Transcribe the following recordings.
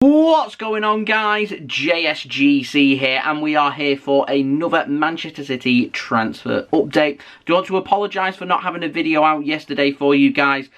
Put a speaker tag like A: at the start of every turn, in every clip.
A: What's going on, guys? JSGC here, and we are here for another Manchester City transfer update. Do want to apologise for not having a video out yesterday for you guys.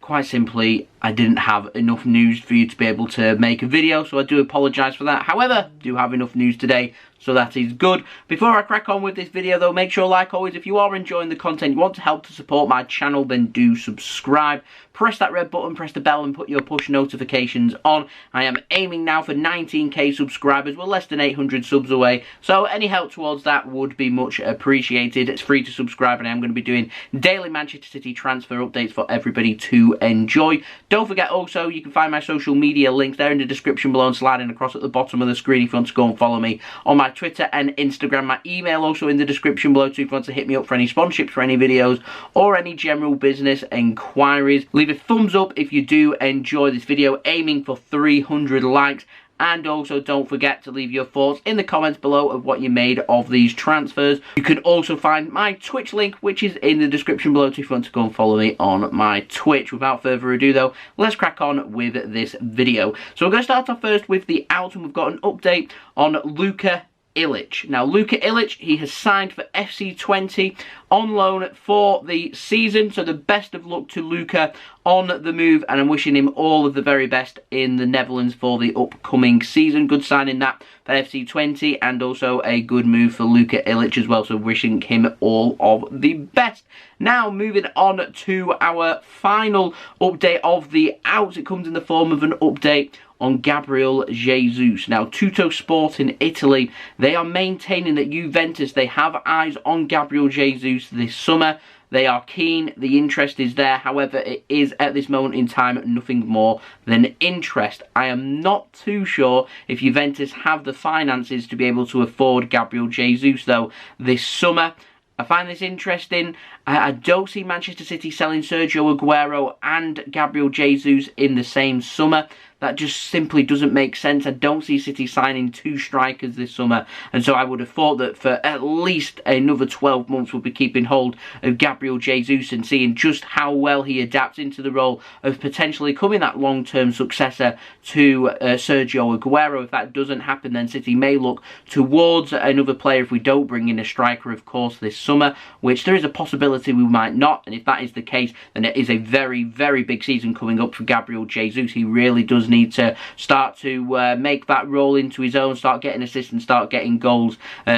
A: Quite simply, I didn't have enough news for you to be able to make a video, so I do apologise for that. However, I do have enough news today, so that is good. Before I crack on with this video though, make sure, like always, if you are enjoying the content, you want to help to support my channel, then do subscribe. Press that red button, press the bell and put your push notifications on. I am aiming now for 19k subscribers. We're less than 800 subs away, so any help towards that would be much appreciated. It's free to subscribe, and I am going to be doing daily Manchester City transfer updates for everybody to enjoy. Don't forget also, you can find my social media links there in the description below and sliding across at the bottom of the screen if you want to go and follow me on my Twitter and Instagram. My email also in the description below too if you want to hit me up for any sponsorships for any videos or any general business enquiries. Leave a thumbs up if you do enjoy this video, aiming for 300 likes. And also don't forget to leave your thoughts in the comments below of what you made of these transfers. You can also find my Twitch link, which is in the description below if you want to go and follow me on my Twitch. Without further ado though, let's crack on with this video. So we're going to start off first with the out, and we've got an update on Luca Ilich. Now, Luca Ilich, he has signed for FC Twente on loan for the season, so the best of luck to Luca on the move, and I'm wishing him all of the very best in the Netherlands for the upcoming season. Good signing that for FC Twente, and also a good move for Luka Ilich as well, so wishing him all of the best. Now, moving on to our final update of the outs. It comes in the form of an update on Gabriel Jesus. Now, TuttoSport in Italy, they are maintaining that Juventus, they have eyes on Gabriel Jesus this summer. They are keen, the interest is there, however, it is at this moment in time nothing more than interest. I am not too sure if Juventus have the finances to be able to afford Gabriel Jesus though this summer. I find this interesting. I don't see Manchester City selling Sergio Aguero and Gabriel Jesus in the same summer. That just simply doesn't make sense. I don't see City signing two strikers this summer. And so I would have thought that for at least another 12 months we'll be keeping hold of Gabriel Jesus and seeing just how well he adapts into the role of potentially becoming that long-term successor to Sergio Aguero. If that doesn't happen, then City may look towards another player if we don't bring in a striker, of course, this summer, which there is a possibility we might not. And if that is the case, then it is a very, very big season coming up for Gabriel Jesus. He really does need to start to make that role into his own, start getting assists and start getting goals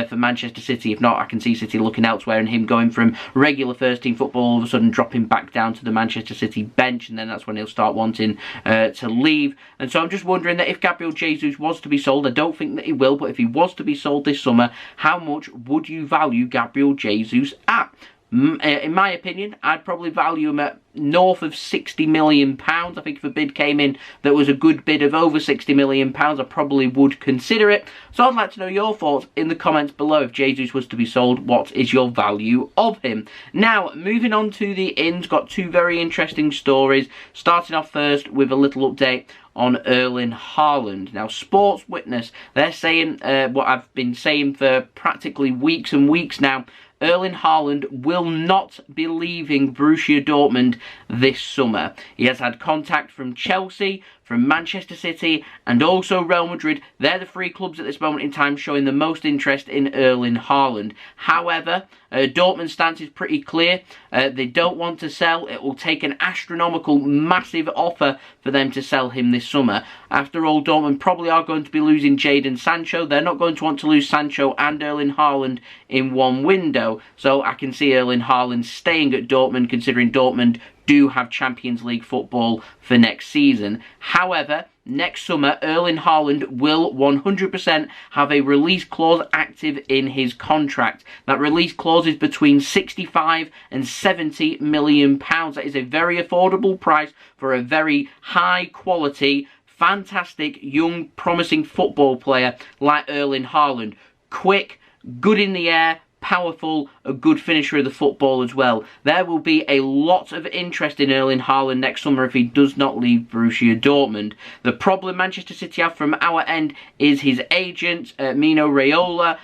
A: for Manchester City. If not, I can see City looking elsewhere and him going from regular first team football all of a sudden dropping back down to the Manchester City bench, and then that's when he'll start wanting to leave. And so I'm just wondering that if Gabriel Jesus was to be sold, I don't think that he will, but if he was to be sold this summer, how much would you value Gabriel Jesus at? In my opinion, I'd probably value him at north of £60 million. I think if a bid came in that was a good bid of over £60 million, I probably would consider it. So I'd like to know your thoughts in the comments below. If Jesus was to be sold, what is your value of him? Now, moving on to the ins, got two very interesting stories. Starting off first with a little update on Erling Haaland. Now, Sports Witness, they're saying what I've been saying for practically weeks and weeks now. Erling Haaland will not be leaving Borussia Dortmund this summer. He has had contact from Chelsea, from Manchester City, and also Real Madrid. They're the three clubs at this moment in time showing the most interest in Erling Haaland. However, Dortmund's stance is pretty clear. They don't want to sell. It will take an astronomical, massive offer for them to sell him this summer. After all, Dortmund probably are going to be losing Jadon Sancho. They're not going to want to lose Sancho and Erling Haaland in one window. So I can see Erling Haaland staying at Dortmund, considering Dortmund do have Champions League football for next season. However, next summer, Erling Haaland will 100% have a release clause active in his contract. That release clause is between 65 and 70 million pounds. That is a very affordable price for a very high quality, fantastic, young, promising football player like Erling Haaland. Quick, good in the air, powerful, a good finisher of the football as well. There will be a lot of interest in Erling Haaland next summer if he does not leave Borussia Dortmund. The problem Manchester City have from our end is his agent, Mino Raiola.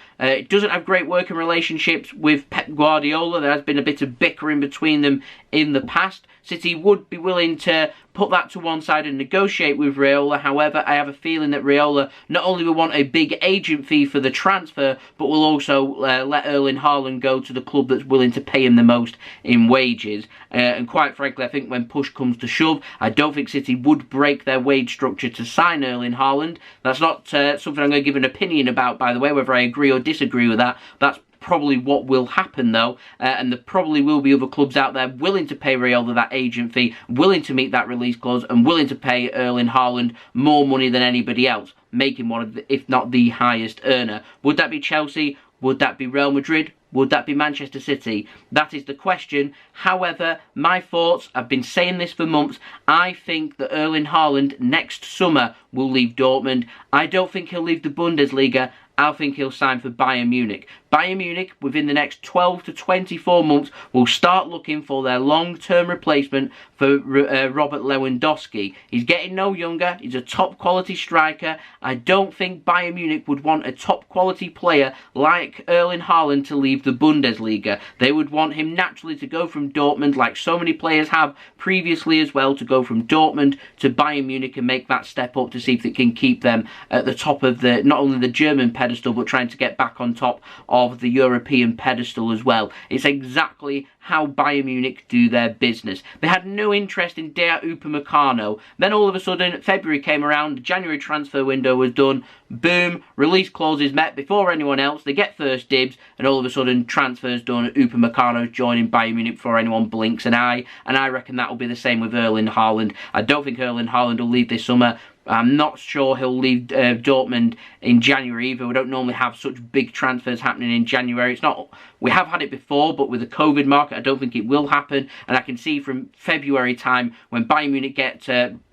A: Doesn't have great working relationships with Pep Guardiola. There has been a bit of bickering between them in the past. City would be willing to put that to one side and negotiate with Raiola. However, I have a feeling that Raiola not only will want a big agent fee for the transfer, but will also let Erling Haaland go to the club that's willing to pay him the most in wages. And quite frankly, I think when push comes to shove, I don't think City would break their wage structure to sign Erling Haaland. That's not something I'm going to give an opinion about, by the way, whether I agree or disagree with that. That's probably what will happen though, and there probably will be other clubs out there willing to pay Raiola that agent fee, willing to meet that release clause, and willing to pay Erling Haaland more money than anybody else, making one of the, if not the highest earner. Would that be Chelsea? Would that be Real Madrid? Would that be Manchester City? That is the question. However, my thoughts, I've been saying this for months, I think that Erling Haaland next summer will leave Dortmund. I don't think he'll leave the Bundesliga. I think he'll sign for Bayern Munich. Bayern Munich, within the next 12 to 24 months, will start looking for their long-term replacement for Robert Lewandowski. He's getting no younger. He's a top-quality striker. I don't think Bayern Munich would want a top-quality player like Erling Haaland to leave the Bundesliga. They would want him naturally to go from Dortmund, like so many players have previously as well, to go from Dortmund to Bayern Munich and make that step up to see if it can keep them at the top of the, not only the German pedestal, but trying to get back on top of the European pedestal as well. It's exactly how Bayern Munich do their business. They had no interest in Dayot Upamecano. Then all of a sudden, February came around, the January transfer window was done, boom, release clauses met before anyone else, they get first dibs, and all of a sudden, transfers done, Upamecano's joining Bayern Munich before anyone blinks an eye, and I reckon that will be the same with Erling Haaland. I don't think Erling Haaland will leave this summer. I'm not sure he'll leave Dortmund in January either. We don't normally have such big transfers happening in January. It's not. We have had it before, but with the COVID market, I don't think it will happen. And I can see from February time, when Bayern Munich get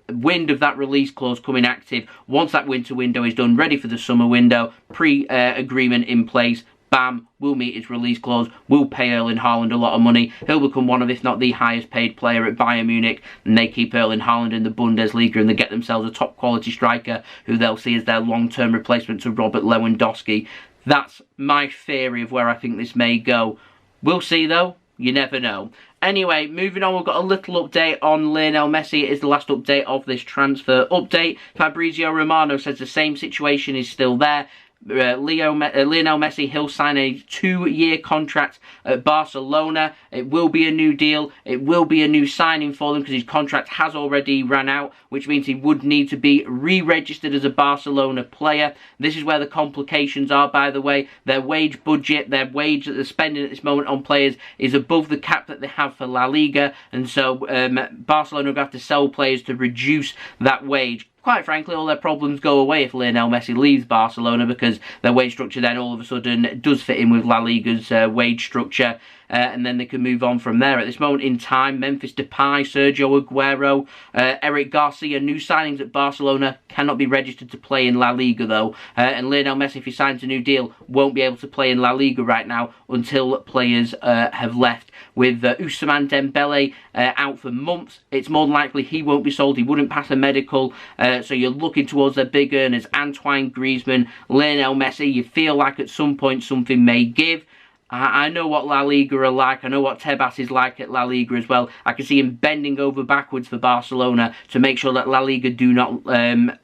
A: wind of that release clause coming active, once that winter window is done, ready for the summer window, pre-agreement in place, bam, will meet his release clause, will pay Erling Haaland a lot of money. He'll become one of, if not the highest paid player at Bayern Munich, and they keep Erling Haaland in the Bundesliga, and they get themselves a top quality striker who they'll see as their long-term replacement to Robert Lewandowski. That's my theory of where I think this may go. We'll see though, you never know. Anyway, moving on, we've got a little update on Lionel Messi. It is the last update of this transfer update. Fabrizio Romano says the same situation is still there. Lionel Messi, he'll sign a 2-year contract at Barcelona. It will be a new deal. It will be a new signing for them because his contract has already run out, which means he would need to be re-registered as a Barcelona player. This is where the complications are, by the way. Their wage budget, their wage that they're spending at this moment on players is above the cap that they have for La Liga, and so Barcelona will have to sell players to reduce that wage. Quite frankly, all their problems go away if Lionel Messi leaves Barcelona, because their wage structure then all of a sudden does fit in with La Liga's wage structure, and then they can move on from there. At this moment in time, Memphis Depay, Sergio Aguero, Eric Garcia, new signings at Barcelona, cannot be registered to play in La Liga though, and Lionel Messi, if he signs a new deal, won't be able to play in La Liga right now until players have left. With Ousmane Dembele out for months, it's more than likely he won't be sold. He wouldn't pass a medical, so you're looking towards their big earners, Antoine Griezmann, Lionel Messi. You feel like at some point something may give. I know what La Liga are like. I know what Tebas is like at La Liga as well. I can see him bending over backwards for Barcelona to make sure that La Liga do not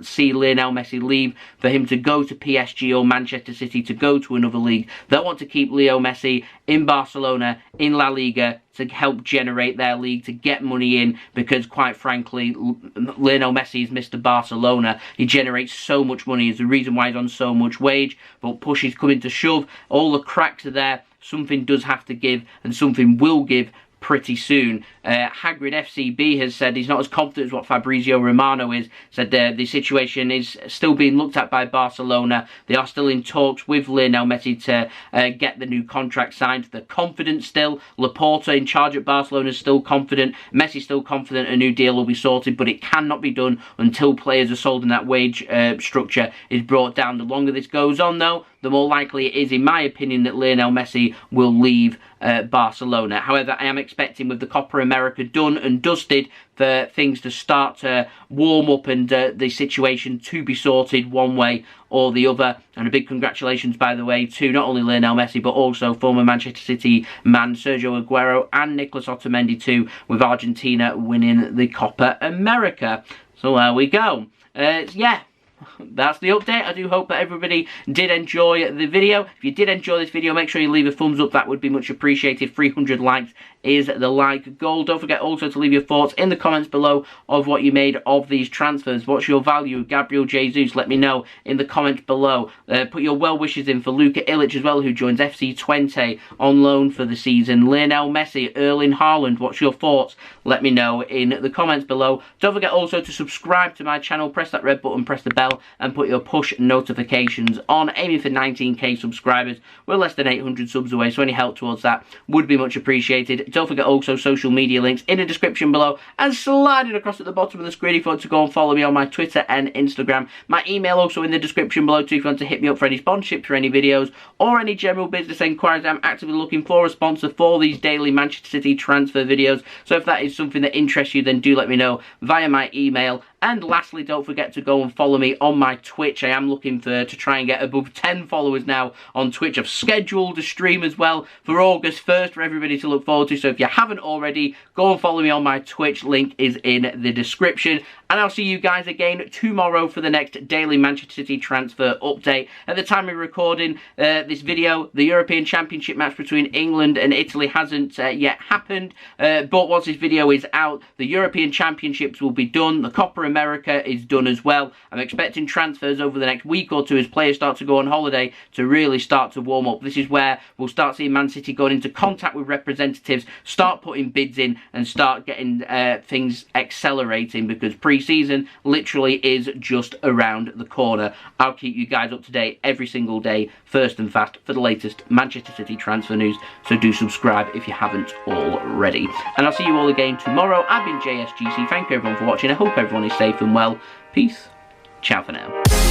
A: see Lionel Messi leave, for him to go to PSG or Manchester City, to go to another league. They'll want to keep Leo Messi in Barcelona, in La Liga, to help generate their league, to get money in, because quite frankly, Lionel Messi is Mr. Barcelona. He generates so much money. It's the reason why he's on so much wage, but push is coming to shove. All the cracks are there. Something does have to give, and something will give pretty soon. Hagrid FCB has said he's not as confident as what Fabrizio Romano is. Said the situation is still being looked at by Barcelona. They are still in talks with Lionel Messi to get the new contract signed. They're confident still. Laporta in charge at Barcelona is still confident. Messi's still confident a new deal will be sorted, but it cannot be done until players are sold and that wage structure is brought down. The longer this goes on though, the more likely it is, in my opinion, that Lionel Messi will leave Barcelona. However, I am expecting, with the Copa America done and dusted, for things to start to warm up and the situation to be sorted one way or the other. And a big congratulations, by the way, to not only Lionel Messi but also former Manchester City man Sergio Aguero and Nicolas Otamendi too, with Argentina winning the Copa America. So there we go. Yeah. That's the update. I do hope that everybody did enjoy the video. If you did enjoy this video, make sure you leave a thumbs up. That would be much appreciated. 300 likes is the like goal. Don't forget also to leave your thoughts in the comments below of what you made of these transfers. What's your value of Gabriel Jesus? Let me know in the comments below. Put your well wishes in for Luca Ilich as well, who joins FC Twente on loan for the season. Lionel Messi, Erling Haaland, what's your thoughts? Let me know in the comments below. Don't forget also to subscribe to my channel. Press that red button, press the bell, and put your push notifications on. Aiming for 19k subscribers. We're less than 800 subs away, so any help towards that would be much appreciated. Don't forget also social media links in the description below and sliding across at the bottom of the screen if you want to go and follow me on my Twitter and Instagram. My email also in the description below too if you want to hit me up for any sponsorship for any videos or any general business inquiries. I'm actively looking for a sponsor for these daily Manchester City transfer videos, so if that is something that interests you, then do let me know via my email. And lastly, don't forget to go and follow me on my Twitch. I am looking to try and get above 10 followers now on Twitch. I've scheduled a stream as well for August 1st for everybody to look forward to. So if you haven't already, go and follow me on my Twitch. Link is in the description. And I'll see you guys again tomorrow for the next daily Manchester City transfer update. At the time of recording this video, the European Championship match between England and Italy hasn't yet happened. But once this video is out, the European Championships will be done. The Copa America is done as well. I'm expecting transfers over the next week or two as players start to go on holiday to really start to warm up. This is where we'll start seeing Man City going into contact with representatives, start putting bids in and start getting things accelerating, because pre-season literally is just around the corner. I'll keep you guys up to date every single day, first and fast, for the latest Manchester City transfer news, so do subscribe if you haven't already. And I'll see you all again tomorrow. I've been JSGC. Thank you everyone for watching. I hope everyone is safe and well. Peace. Ciao for now.